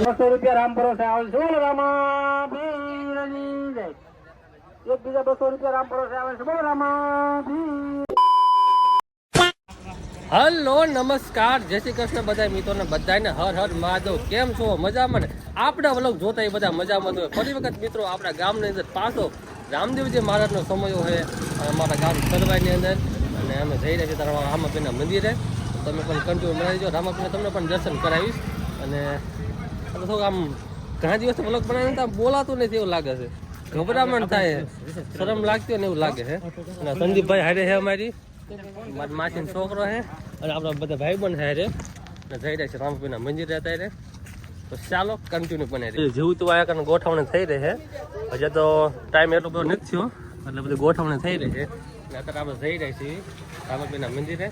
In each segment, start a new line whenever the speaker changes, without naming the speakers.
રૂપિયા રામ ભરોસે આવે છે. બોલો રામા પીરની જય. એક બીજા 200 રૂપિયા રામ ભરોસે આવે છે. બોલો રામા પીર.
હલો નમસ્કાર, જય શ્રી કૃષ્ણ બધા મિત્રોને બધાને હર હર મહાદેવ. કેમ છો? મજામાં ને? આપણા વ્લોગ જોતા એ બધા મજામાં હોય. ફરી વખત મિત્રો આપણા ગામની અંદર પાછો રામદેવજી મહારાજનો સમયો છે અમારા ગામ સરવાઈની અંદર, અને અમે જઈ રહ્યા છીએ તારા રામાપીરના મંદિરે. તમે પણ કન્ટિન્યુ બનાવી દો. રામાપીને તમને પણ દર્શન કરાવીશ. અને થોડુંક આમ ઘણા દિવસ વ્લોગ બનાવીને તો બોલાતું નથી એવું લાગે છે, ગભરામણ થાય, શરમ લાગતી હોય ને એવું લાગે છે. અને સંદીપભાઈ હારે છે અમારી, મારી માસીનો છોકરો છે, અને આપણા બધા ભાઈ બંધ છે રે, જઈ રહ્યા છે રામપીરના મંદિરે અત્યારે. તો ચાલો કન્ટિન્યુ બને રહે. જેવું તો આ કારણ ગોઠવણી થઈ રહી છે, હજી તો ટાઈમ એટલો બધો નથી થયો, એટલે બધી ગોઠવણી થઈ રહી છે. અત્યારે આપણે જઈ રહ્યા છીએ રામપીરના મંદિરે,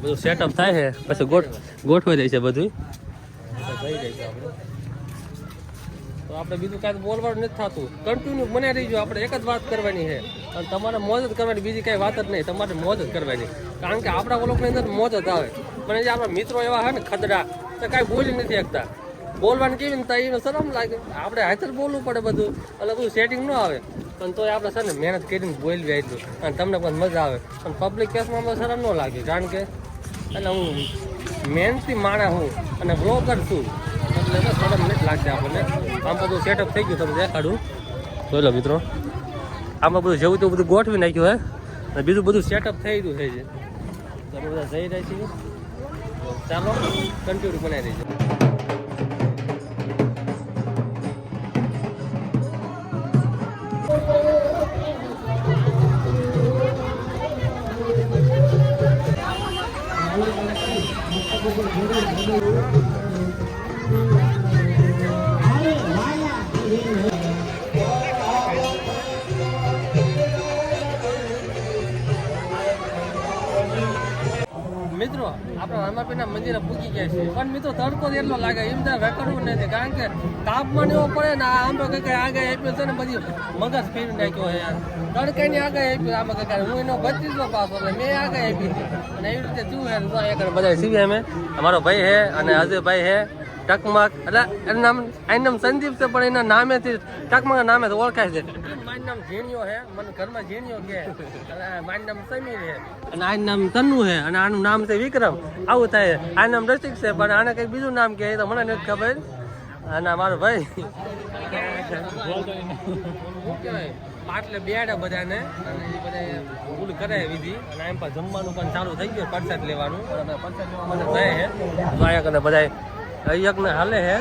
બધું સેટઅપ થાય છે, પછી ગોઠવાઈ રહી છે બધું. જઈ રહી છે આપણે. તો આપણે બીજું કાંઈ બોલવાનું નથી થતું, કન્ટિન્યુ બને રહીજો. આપણે એક જ વાત કરવાની છે, અને તમારે મોજ જ કરવાની, બીજી કાંઈ વાત જ નહીં, તમારે મોજ જ કરવાની. કારણ કે આપણા લોકોની અંદર મોજ જ આવે. પણ જે આપણા મિત્રો એવા છે ને ખદડા, તો કાંઈ બોલી નથી શકતા. બોલવાનું કેવી ને એને શરમ લાગે. આપણે હાથર બોલવું પડે બધું, એટલે બધું સેટિંગ ન આવે. પણ તોય આપણે છે ને મહેનત કરીને બોલવી એટલું, અને તમને પણ મજા આવે. પણ પબ્લિક કેસમાં અમને શરમ ન લાગે, કારણ કે એટલે હું મહેનતી માણસ હું અને બ્લોગર છું, એટલે શરમ નથી લાગતી આપણને. આમ બધું સેટઅપ થઈ ગયું, તમે દેખાડું જોઈ લો મિત્રો. આમાં બધું જેવું તેવું બધું ગોઠવી નાખ્યું હે, અને બીજું બધું સેટઅપ થઈ ગયું છે. તો અમે બધા જઈ રહ્યા છીએ. ચાલો કન્ટિન્યુ બનાવી દઈશું. મિત્રો આપણા રામાપીરના મંદિરે પૂકી ગયા છે, પણ મિત્રો તડકો એટલો લાગે એમ ત્યાં રખડવું નથી, કારણ કે તાપમાન એવો પડે ને. આમ તો કઈ આગાહી આપી છે ને, બધી મગજ ફેરવી નાખ્યો છે યાર. તડકાની આગાહી આપી આમાં કઈ, હું એનો 25 પાસ, એટલે મેં આગાહી આપી હતી, અને એવી રીતે શું છે બધા સીવી. અમે અમારો ભાઈ છે અને અજયભાઈ છે ટકમક, એટલે એનું નામ આનું નામ સંદીપ છે, પણ એના નામેથી ટકમક નામે ઓળખાય છે. મારું નામ ઝીણિયો છે, મને ઘરમાં ઝીણિયો કહે, અને મારું નામ સમીર છે, અને આનું નામ તન્નુ છે, અને આનું નામ છે વિક્રમ. આવું થાય. આનું નામ રસિક છે, પણ આને કંઈક બીજું નામ કહે તો મને નથી ખબર. અને મારો ભાઈ શું કહેવાય પાટલે બેડા બધાને, અને એ બધા ફૂલ કરે વિધિ. અને એમ પણ જમવાનું પણ ચાલુ થઈ ગયું, પ્રસાદ લેવાનું. અને પ્રસાદ લેવા મને જાય છે તો અહીંયા કરે બધા યજ્ઞ હાલે છે.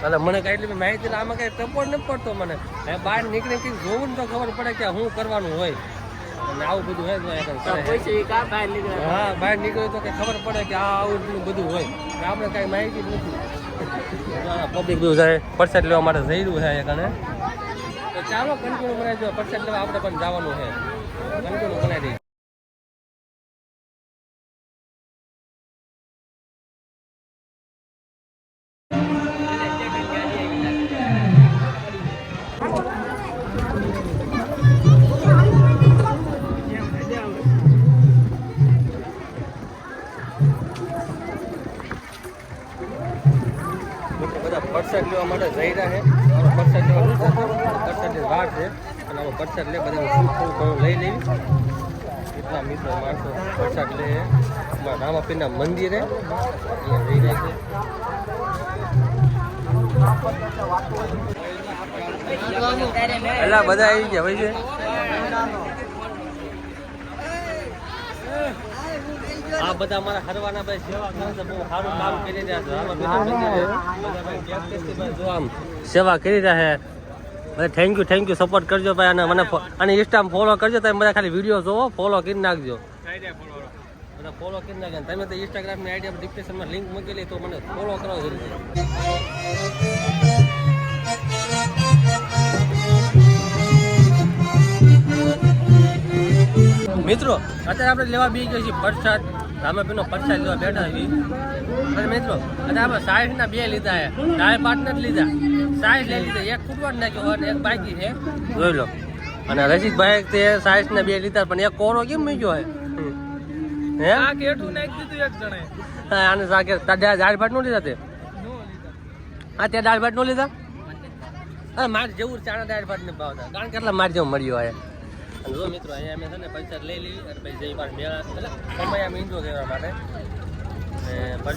એટલે મને કઈ એટલી માહિતી આમાં કઈ ટપોડ નથી પડતો મને. બહાર નીકળે કંઈક જોવું ને તો ખબર પડે કે શું કરવાનું હોય, અને આવું બધું હોય. હા, બહાર નીકળ્યું તો કઈ ખબર પડે કે આવું બધું હોય. આપણે કઈ માહિતી નથી. પબ્લિક બધું જાય પ્રસાદ લેવા માટે જઈ રહ્યું છે કને. તો ચાલો કન્ટિન્યુ બનાવી દો. પ્રસાદ લેવા આપણે પણ જવાનું છે, કન્ટિન્યુ બનાવી દઈએ. પ્રસાદ લેવા માટે જઈ રહ્યા છે. પ્રસાદ લેવા પ્રસાદની વાર છે, અને આમાં પ્રસાદ લે બધા થોડું ઘણું લઈ લેવી. એટલા મિત્રો માણસો પ્રસાદ લે રામાપીરના મંદિરે અહીંયા જઈ રહ્યા છે. એટલા બધા આવી ગયા હોય છે. આ બધા અમારા હરવાના ભાઈ સેવા કરે છે, બહુ સારું કામ કરી રહ્યા છે. આમ સેવા કરી રહ્યા છે બધા. થેન્ક યુ સપોર્ટ કરજો ભાઈ. અને મને અને ઇન્સ્ટામાં ફોલો કરજો. તમે બધા ખાલી વિડીયો જોવો, ફોલો કરી નાખજો. બધા ફોલો કરી નાખજો. તમે તો ઇન્સ્ટાગ્રામની આઈડી ડિસ્ક્રિપ્શનમાં લિંક મૂકેલી, તો મને ફોલો કરો જરૂર. મિત્રો અત્યારે આપણે લેવા બી ગયા છીએ પ્રસાદ. રામાપીરનો પ્રસાદ લેવા બેઠા છીએ. અને મિત્રો અને આપણે 60ના 2 લીધા છે, દાળ ભાત નથી લીધા, 60 લઈ લીધા. એક ફૂટવા જ નાખ્યો અને એક બાકી છે, જોઈ લો. અને રસિકભાઈ તે 60ના 2 લીધા, પણ એક કોરો કેમ મૂક્યો હે? હે આ કેઠું નાખી દીધું એક જણે. આને સાકે દાળ ભાત નો લીધા તે હા ત્યાં દાળ ભાત નો લીધા? અરે મારે જેવું ચાણા દાળ ભાત ને ભાવતા કારણ કે એટલા મારે જેવું મળ્યું હોય. અને જો મિત્રો અહીંયા અમે છે ને પૈસા લઈ લેવી અને પછી જઈ પાસે મેળા સમય આમ ઈંડો કહેવા માટે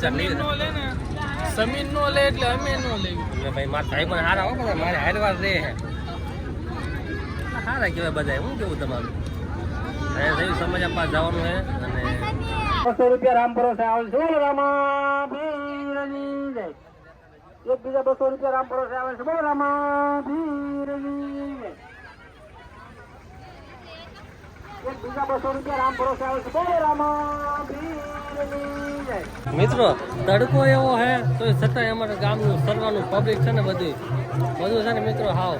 સમીર નો લે ને, સમીર નો લે એટલે અમે નો લેવી.
ભાઈ મારા ભાઈ પણ હારા હો બધા મારે હારવાર રહે છે હારા કહેવાય બધા. શું કેવું તમારું? અહીંયા જઈ સમજ આપવા જવાનું છે અને
200 રૂપિયા રામ ભરોસે આવે છે. બોલો રામા પીરની જય. એક બીજા 200 રૂપિયા રામ ભરોસે આવે છે. બોલો રામા પીરની જય. એક બીજા 200 રૂપિયા રામ ભરોસે આવે છે. બોલો રામા પીરની જય.
મિત્રો તડકો એવો હે તો છતાંય અમારા ગામનું સરવાનું પબ્લિક છે ને બધું છે ને મિત્રો હાવ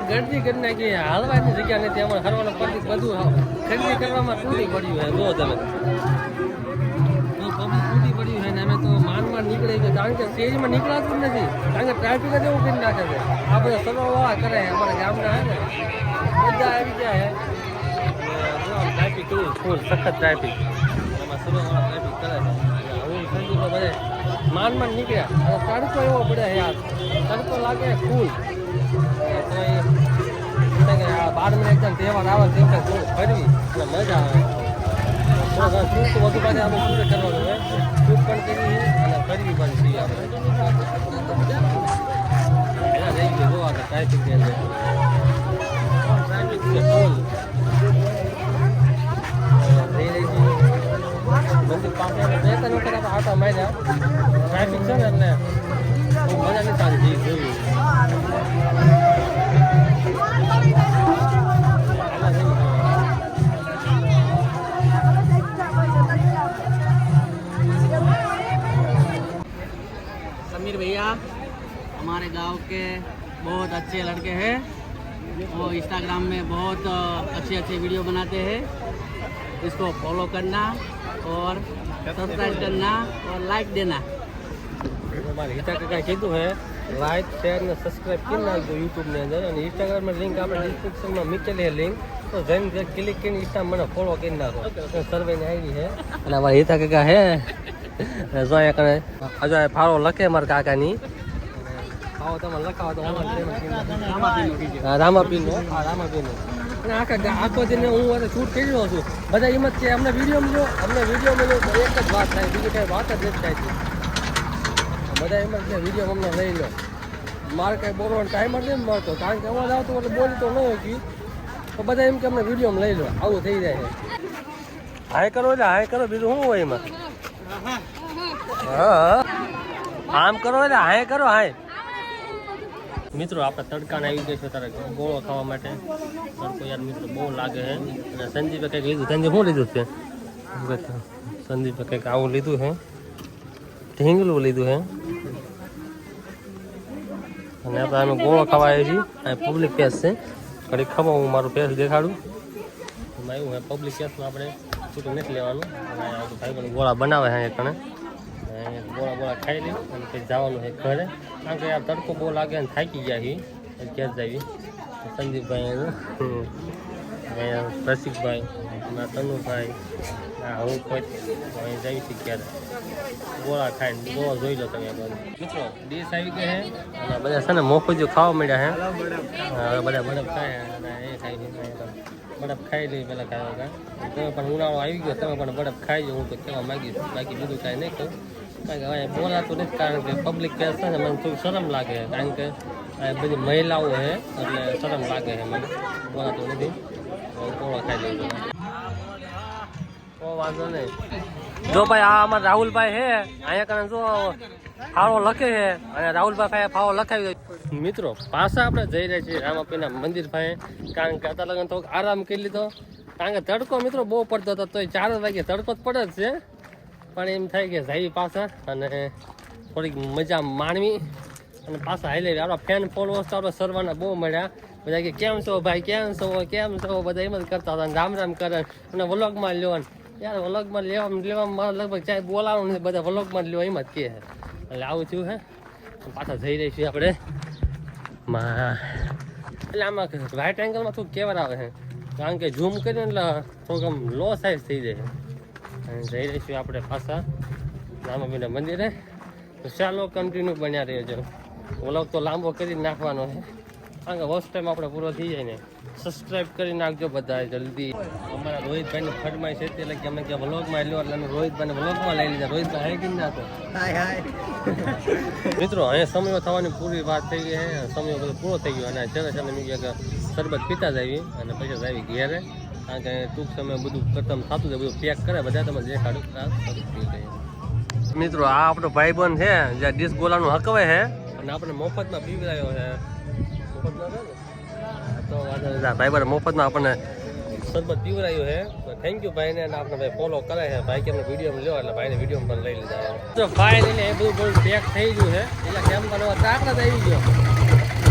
ગરદી કરી નાખી. હાલવાની જગ્યા નથી અમારે ફરવાનું પબ્લિક બધું હાવ ખરીદી કરવામાં તૂટી પડ્યું છે. જો તમે પબ્લિક તૂટી પડ્યું છે ને અમે તો માનમાં નીકળી ગયા કારણ કે શેરીમાં નીકળાતું જ નથી કારણ કે ટ્રાફિક જ એવું કરી નાખે છે. આ બધા સરવાળા કરે છે અમારા ગામના હે ને બધા આવી ગયા છે. ટ્રાફિક કેવું ફૂલ સખત ટ્રાફિક એમાં સરવાળા ટ્રાફિક કરે છે. હું સંજીવમાં બધે માનમાં નીકળ્યા તડકો એવો પડે યાર તડકો લાગે ફૂલ. તો એ 12 મિનિટ એકદમ તહેવાર આવે તે થોડું ફરવી અને મજા આવે. થોડા શૂટ વધુ પાછા આપણે શૂટ કરવાનું હોય શૂટ પણ કરીએ અને ફરવી પણ છીએ આપણે. એના જઈ ગયું જોવા કે ટ્રાફિકની અંદર ટ્રાફિક છે ફૂલ. મંદિર પાસે 2-3 વખત આપણે આટા માર્યા ટ્રાફિક છે ને એટલે બહુ મજા નથી આવી જોયું.
समीर भैया हमारे गांव के बहुत अच्छे लड़के हैं वो इंस्टाग्राम में बहुत अच्छे वीडियो बनाते हैं. इसको फॉलो करना और सब्सक्राइब करना और लाइक देना.
અમારે હિતા કાકા કીધું હે લાઈક શેર ને સબસ્ક્રાઈબ કરી નાખજો યુટ્યુબની અંદર અને ઇન્સ્ટાગ્રામની લિંક આપણે ડિસ્ક્રિપ્શનમાં મૂકેલી છે લિંક તો જઈને ક્લિક કરીને ઇન્સ્ટા મને ફોલો કરી નાખો. સર્વેની આવી છે અને અમારા હિતા કાકા હે જોયા કરે હજુ ફાળો લખે મારા કાકાની ફાળો તમે લખાવો તો રામાપીનો રામાપીનો અને આખો દિન હું શૂટ કરી રહ્યો છું. બધા એમ જ છે અમને વિડીયો મળ્યો તો એક જ વાત થાય બીજી કાંઈ વાત જ નથી થાય. બધા એમ જ છે વિડીયો અમને લઈ લો મારે કાંઈ બોલવાનો ટાઈમ જ નથી મળતો કારણ કે અવાજ આવતો એટલે બોલી તો ન હોય તો બધા એમ કે અમને વિડીયોમાં લઈ લો આવું થઈ જાય છે. હાય કરો એટલે હાય કરો બીજું શું હોય એમાં? હા આમ કરો એટલે હાય કરો હાય. મિત્રો આપણે તડકાને આવી ગયો છે તારે ગોળો ખાવા માટે. તડકો યાર મિત્રો બહુ લાગે છે અને સંજીવે કંઈક લીધું. સંજીવ શું લીધું છે? સંજીવે કંઈક આવું લીધું છે ઢીંગલું લીધું છે અને આપણે અમે ગોળો ખાવા આવ્યા છીએ. આ પબ્લિક પ્લેસ છે ઘડી ખબર હું મારું પ્લેસ દેખાડું. એમાં એવું છે પબ્લિક પ્લેસમાં આપણે છૂટું નથી લેવાનું. ભાઈ પણ ગોળા બનાવે છે એક કણે ગોળા ખાઈ લઈ અને પછી જવાનું છે ઘરે કારણ કે યાર તડકો બહુ લાગે અને થાકી ગયા છીએ ક્યાં જઈએ. સંદીપભાઈ રસિકભાઈ તનુભાઈ હું કોઈ જઈ છીએ ક્યારે ગોળા ખાઈને ગોળો જોઈ લો તમે. મિત્રો ડીશ આવી ગઈ છે અને બધા છે ને મોફુજો ખાવા મળ્યા છે. હવે બધા બરફ ખાય અને એ ખાઈ બરફ ખાઈ લઈ પેલા ખાવા તમે પણ ઉનાળો આવી ગયો તમે પણ બરફ ખાઈ જાઓ. હું તો કહેવા માગીશ બાકી બીજું કાંઈ નહીં કહું કારણ કે હવે બોલાતું નથી કારણ કે પબ્લિક પ્લેસ છે ને મને થોડું શરમ લાગે કારણ કે બધી મહિલાઓ છે એટલે શરમ લાગે છે મને બોલાતું નથી. ગોળો ખાઈ લઈ વાંધો નહીં. જો ભાઈ આ અમારા રાહુલભાઈ છે અહીંયા કારણ જો ફાળો લખે છે અને રાહુલભાઈ ફાળો લખાવી દો. મિત્રો પાછા આપણે જઈ રહ્યા છીએ રામાપીના મંદિર પાસે કારણ કે અત્યારે લગન થોડોક આરામ કરી લીધો કારણ કે તડકો મિત્રો બહુ પડતો હતો તો 4 વાગે તડકો જ પડે જ છે પણ એમ થાય કે જઈએ પાછા અને થોડીક મજા માણવી અને પાછા હાઈ લેવી. આપણા ફેન ફોલોઅર્સ તો આપણે સરવાના બહુ મળ્યા. બધા કે કેમ છો ભાઈ કેમ છો બધા એમ જ કરતા હતા રામ રામ કરે અને વ્લોગમાં લેવાનું યાર વ્લોગમાં લેવામાં મારે લગભગ ચાય બોલાવાનું નથી બધા વ્લોગમાં લેવા એમ જ કહે એટલે આવું થયું હે. પાછા જઈ રહી છીએ આપણે એટલે આમાં રાઈટ એંગલમાં થોડુંક કેવર આવે છે કારણ કે ઝૂમ કરીને એટલે થોડુંક આમ લો સાઇઝ થઈ જાય અને જઈ રહી છીએ આપણે પાછા રામાપીના મંદિરે તો ચાલો કન્ટિન્યુ બન્યા રહેજો. વ્લોગ તો લાંબો કરી નાખવાનો છે કારણ કે ફર્સ્ટ ટાઈમ આપણે પૂરો થઈ જાય ને. સબસ્ક્રાઇબ કરી નાખજો બધા જલ્દી. અમારા રોહિતભાઈની ફરમાઈ છે એટલે કે અમે ક્યાં વ્લોગમાં લો એટલે રોહિતભાઈને વ્લોગમાં લઈ લીધા. રોહિતભાઈ હાઈ કરી નાખો. મિત્રો અહીંયા સમયો થવાની પૂરી વાત થઈ ગઈ છે. સમય બધો પૂરો થઈ ગયો અને ચલે છે મેં કે શરબત પીતા જ આવી અને પછી જ આવી ઘેરે કારણ કે ટૂંક સમય બધું ખતમ થતું જાય. બધું પેક કરે બધા તમે દેખાડું મિત્રો. આ આપણો ભાઈબંધ છે જ્યાં ડીશ ગોલાનું હકવે છે અને આપણે મફતમાં પીવડાયો છે. મફતમાં છે ને તો ભાઈ મફતમાં આપણને શરબત પીવડાયું છે. તો થેન્ક યુ ભાઈને અને આપણે ભાઈ ફોલો કરે છે. ભાઈ કે અમને વિડીયો લ્યો એટલે ભાઈને વિડીયો પણ લઈ લીધા. તો ફાઇનલી એ બધું પેક થઈ ગયું છે એટલે કેમ કરવો તાકત આવી ગયો.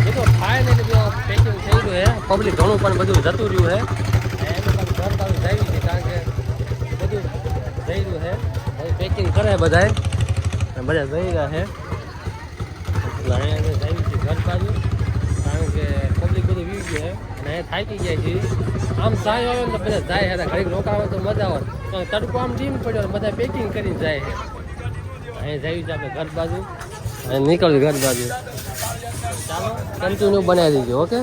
મિત્રો ફાઇનલી પેકિંગ થઈ ગયું છે. પબ્લિક ઘણું પણ બધું જતું રહ્યું છે. એનું પણ ઘર બાજુ જાય છે કારણ કે બધું થઈ ગયું છે. હવે પેકિંગ કરે બધા જઈ રહ્યા છે. એટલે અહીંયા જાય છે ઘર બાજુ કારણ કે પબ્લિક બધું વી ગયું છે અને અહીંયા થાકી ગયા છે. આમ સાંજ આવે ને તો બધા જાય છે. ઘડીક રોકાવે તો મજા આવે તો તડકો આમ ડીમ પડ્યો બધા પેકિંગ કરીને જાય છે. અહીંયા જાય છે આપણે ઘર બાજુ અને નીકળ્યું ઘર બાજુ. ચાલો કન્ટિન્યુ બનાવી દીધું. ઓકે.